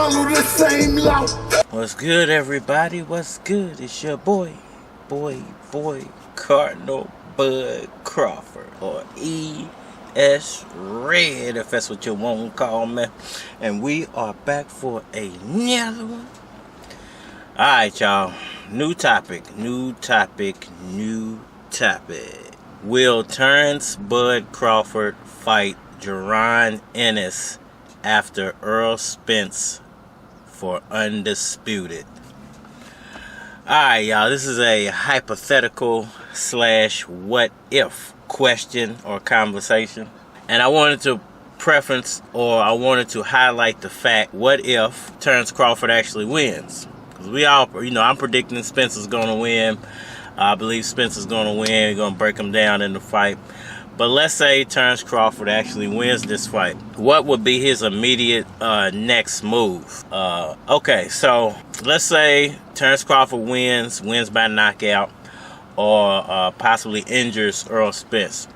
follow the same law. What's good, everybody? What's good? It's your boy, Cardinal Bud Crawford, or E.S. Red, if that's what you want to call me. And we are back for another one. Alright, y'all. New topic. Will Terence Bud Crawford fight Jaron Ennis after Errol Spence for Undisputed? Alright, y'all. This is a hypothetical / what if question or conversation. And I wanted to highlight the fact, what if Terence Crawford actually wins? Because we all, I'm predicting Spence is going to win. I believe Spence is going to win. We're going to break him down in the fight. But let's say Terence Crawford actually wins this fight. What would be his immediate next move? Okay, so let's say Terence Crawford wins by knockout, or possibly injures Errol Spence.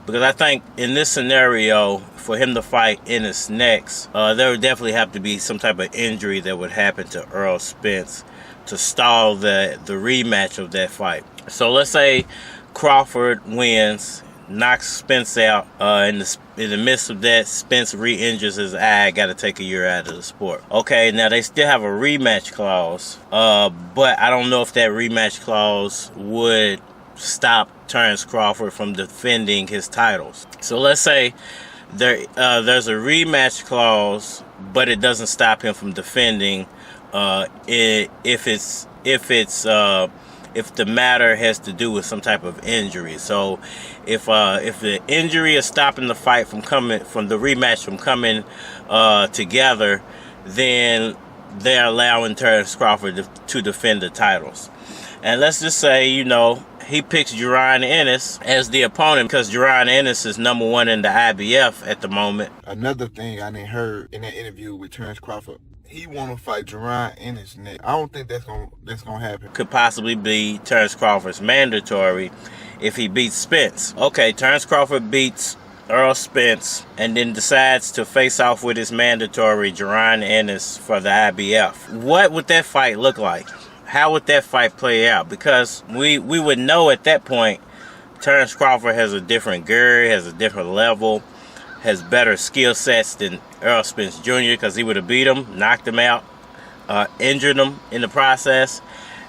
Because I think in this scenario, for him to fight Ennis next, there would definitely have to be some type of injury that would happen to Errol Spence to stall the rematch of that fight. So let's say Crawford wins, knocks Spence out. In the midst of that, Spence re-injures his eye, got to take a year out of the sport. Okay, now they still have a rematch clause, but I don't know if that rematch clause would stop Terence Crawford from defending his titles. So let's say there's a rematch clause, but it doesn't stop him from defending if the matter has to do with some type of injury. So if the injury is stopping the fight from the rematch from coming together, then they're allowing Terence Crawford to defend the titles. And let's just say, he picks Jaron Ennis as the opponent because Jaron Ennis is #1 in the IBF at the moment. Another thing I didn't heard in that interview with Terence Crawford, he want to fight Jaron Ennis next. I don't think that's gonna happen. Could possibly be Terence Crawford's mandatory if he beats Spence. Okay, Terence Crawford beats Errol Spence and then decides to face off with his mandatory Jaron Ennis for the IBF. What would that fight look like? How would that fight play out? Because we would know at that point Terence Crawford has a different gear, has a different level, has better skill sets than Errol Spence Jr. because he would have beat him, knocked him out, injured him in the process,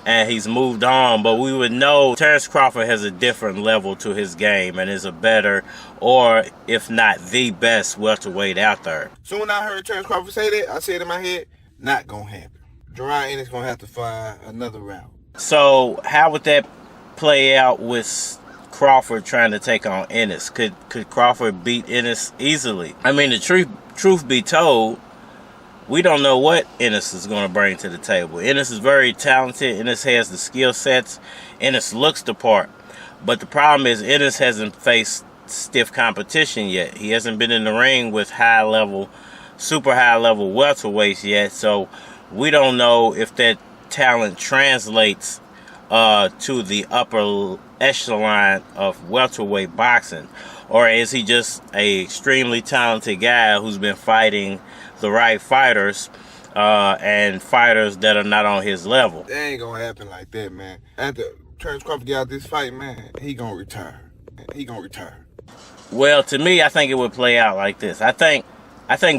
and he's moved on. But we would know Terence Crawford has a different level to his game and is a better, or if not the best, welterweight out there. So when I heard Terence Crawford say that, I said in my head, not gonna happen. Jaron Ennis gonna have to find another route. So how would that play out with Crawford trying to take on Ennis? Could Crawford beat Ennis easily? I mean, the truth be told, we don't know what Ennis is going to bring to the table. Ennis is very talented. Ennis has the skill sets. Ennis looks the part. But the problem is Ennis hasn't faced stiff competition yet. He hasn't been in the ring with super high level welterweights yet. So we don't know if that talent translates to the upper echelon of welterweight boxing, or is he just a extremely talented guy who's been fighting the right fighters and fighters that are not on his level? It ain't gonna happen like that, man. After Terence Crawford get out this fight, man, he gonna retire. Well, to me, I think it would play out like this. I think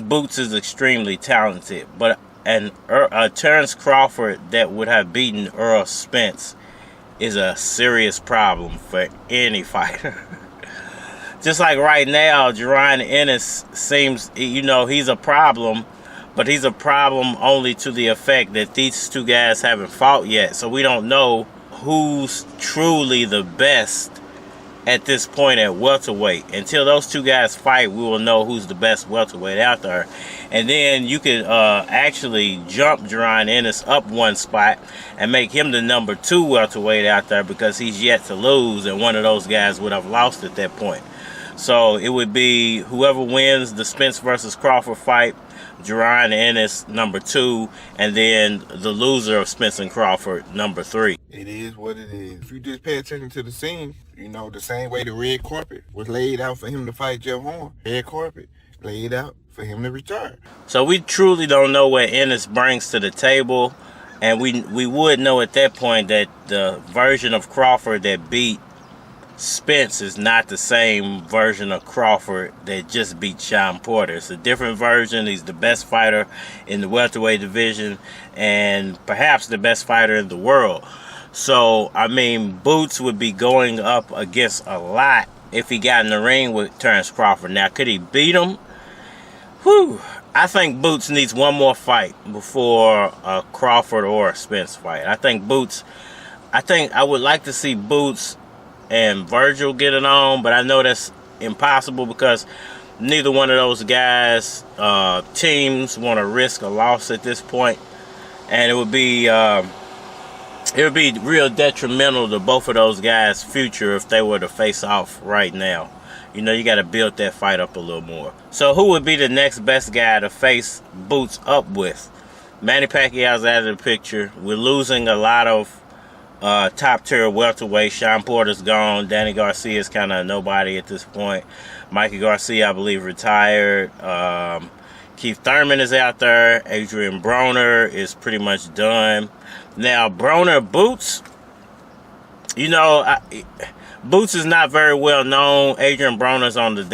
Boots is extremely talented, but Terence Crawford that would have beaten Errol Spence is a serious problem for any fighter. Just like right now, Jaron Ennis seems, he's a problem, but he's a problem only to the effect that these two guys haven't fought yet. So we don't know who's truly the best at this point at welterweight. Until those two guys fight, we will know who's the best welterweight out there. And then you could actually jump Jaron Ennis up one spot and make him the #2 welterweight out there because he's yet to lose, and one of those guys would have lost at that point. So it would be whoever wins the Spence versus Crawford fight, Jaron Ennis #2, and then the loser of Spence and Crawford #3. It is what it is. If you just pay attention to the scene, the same way the red carpet was laid out for him to fight Jeff Horn. Red carpet. laid out for him to retire. So we truly don't know what Ennis brings to the table, and we would know at that point that the version of Crawford that beat Spence is not the same version of Crawford that just beat Shawn Porter. It's a different version. He's the best fighter in the welterweight division and perhaps the best fighter in the world. So, I mean, Boots would be going up against a lot if he got in the ring with Terence Crawford. Now, could he beat him? Whew. I think Boots needs one more fight before a Crawford or a Spence fight. I think I would like to see Boots and Virgil get it on, but I know that's impossible because neither one of those guys' teams want to risk a loss at this point, and it would be real detrimental to both of those guys' future if they were to face off right now. You know, you got to build that fight up a little more. So who would be the next best guy to face Boots up with? Manny Pacquiao's out of the picture. We're losing a lot of top tier welterweight. Shawn Porter's gone. Danny Garcia is kind of nobody at this point. Mikey Garcia, I believe, retired. Keith Thurman is out there. Adrian Broner is pretty much done. Now, Broner, Boots, you know, Boots is not very well known. Adrian Broner's on the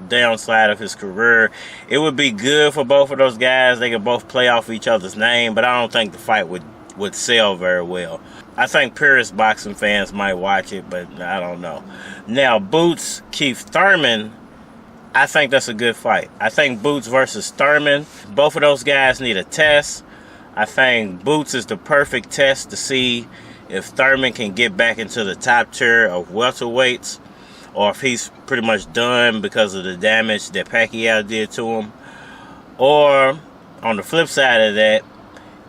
downside of his career. It would be good for both of those guys. They could both play off each other's name, but I don't think the fight would sell very well. I think purist boxing fans might watch it, but I don't know. Now, Boots, Keith Thurman, I think that's a good fight. I think Boots versus Thurman, both of those guys need a test. I think Boots is the perfect test to see if Thurman can get back into the top tier of welterweights, or if he's pretty much done because of the damage that Pacquiao did to him. Or, on the flip side of that,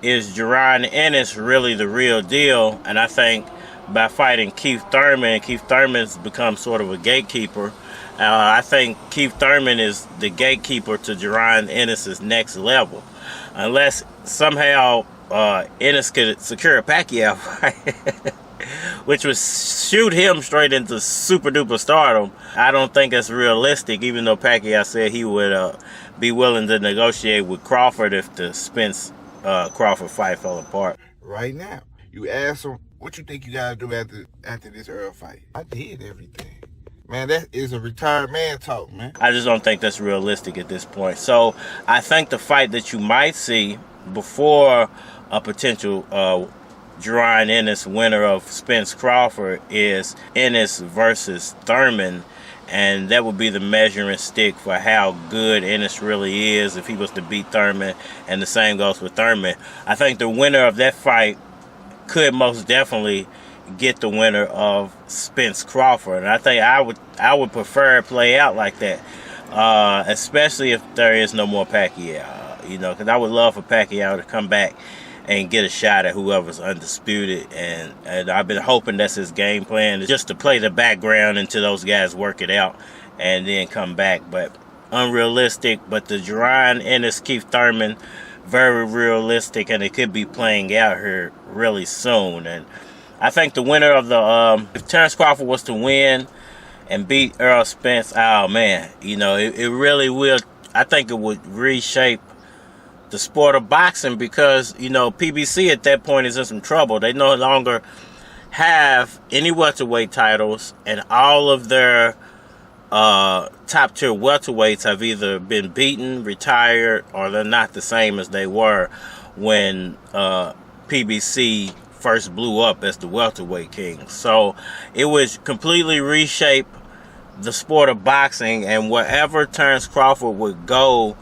is Jaron Ennis really the real deal? And I think by fighting Keith Thurman's become sort of a gatekeeper. I think Keith Thurman is the gatekeeper to Jaron Ennis' next level. Unless somehow Ennis could secure a Pacquiao fight, which would shoot him straight into super duper stardom. I don't think that's realistic, even though Pacquiao said he would be willing to negotiate with Crawford if the Spence Crawford fight fell apart. Right now, you ask him, what you think you gotta do after this Earl fight? I did everything. Man, that is a retired man talk, man. I just don't think that's realistic at this point. So I think the fight that you might see before a potential Jaron Ennis winner of Spence Crawford is Ennis versus Thurman. And that would be the measuring stick for how good Ennis really is if he was to beat Thurman. And the same goes with Thurman. I think the winner of that fight could most definitely get the winner of Spence Crawford. And I think I would prefer it play out like that, especially if there is no more Pacquiao. You know, because I would love for Pacquiao to come back and get a shot at whoever's undisputed. And I've been hoping that's his game plan, just to play the background until those guys work it out and then come back. But unrealistic. But the Jaron Ennis, Keith Thurman, very realistic, and it could be playing out here really soon. And I think the winner of the if Terence Crawford was to win and beat Errol Spence, oh man, you know, it really will. I think it would reshape the sport of boxing, because, you know, PBC at that point is in some trouble. They no longer have any welterweight titles, and all of their top tier welterweights have either been beaten, retired, or they're not the same as they were when PBC first blew up as the welterweight king. So it would completely reshape the sport of boxing, and wherever Terence Crawford would go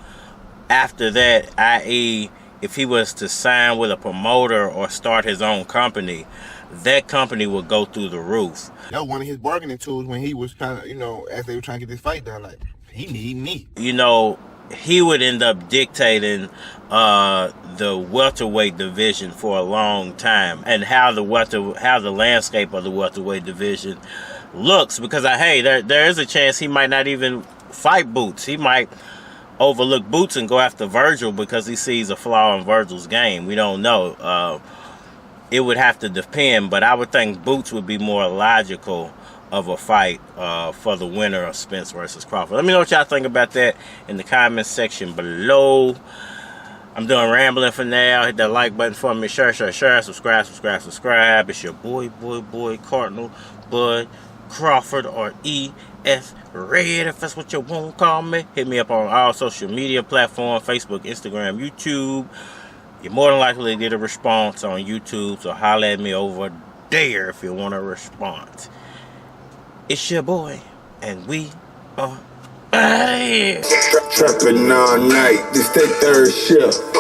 after that, i.e. if he was to sign with a promoter or start his own company, that company would go through the roof. That was one of his bargaining tools when he was trying to, you know, as they were trying to get this fight done, like, he need me. You know, he would end up dictating the welterweight division for a long time, and how the landscape of the welterweight division looks, because there is a chance he might not even fight Boots. He might overlook Boots and go after Virgil because he sees a flaw in Virgil's game. We don't know. It would have to depend, but I would think Boots would be more logical of a fight for the winner of Spence versus Crawford. Let me know what y'all think about that in the comments section below. I'm done rambling for now. Hit that like button for me. Share. Subscribe. It's your boy, Cardinal Bud Crawford, or E.S. Red, if that's what you want to call me. Hit me up on all social media platforms, Facebook, Instagram, YouTube. You're more than likely to get a response on YouTube, so holler at me over there if you want a response. It's your boy, and we are out of here. Trapping all night, this that third shift.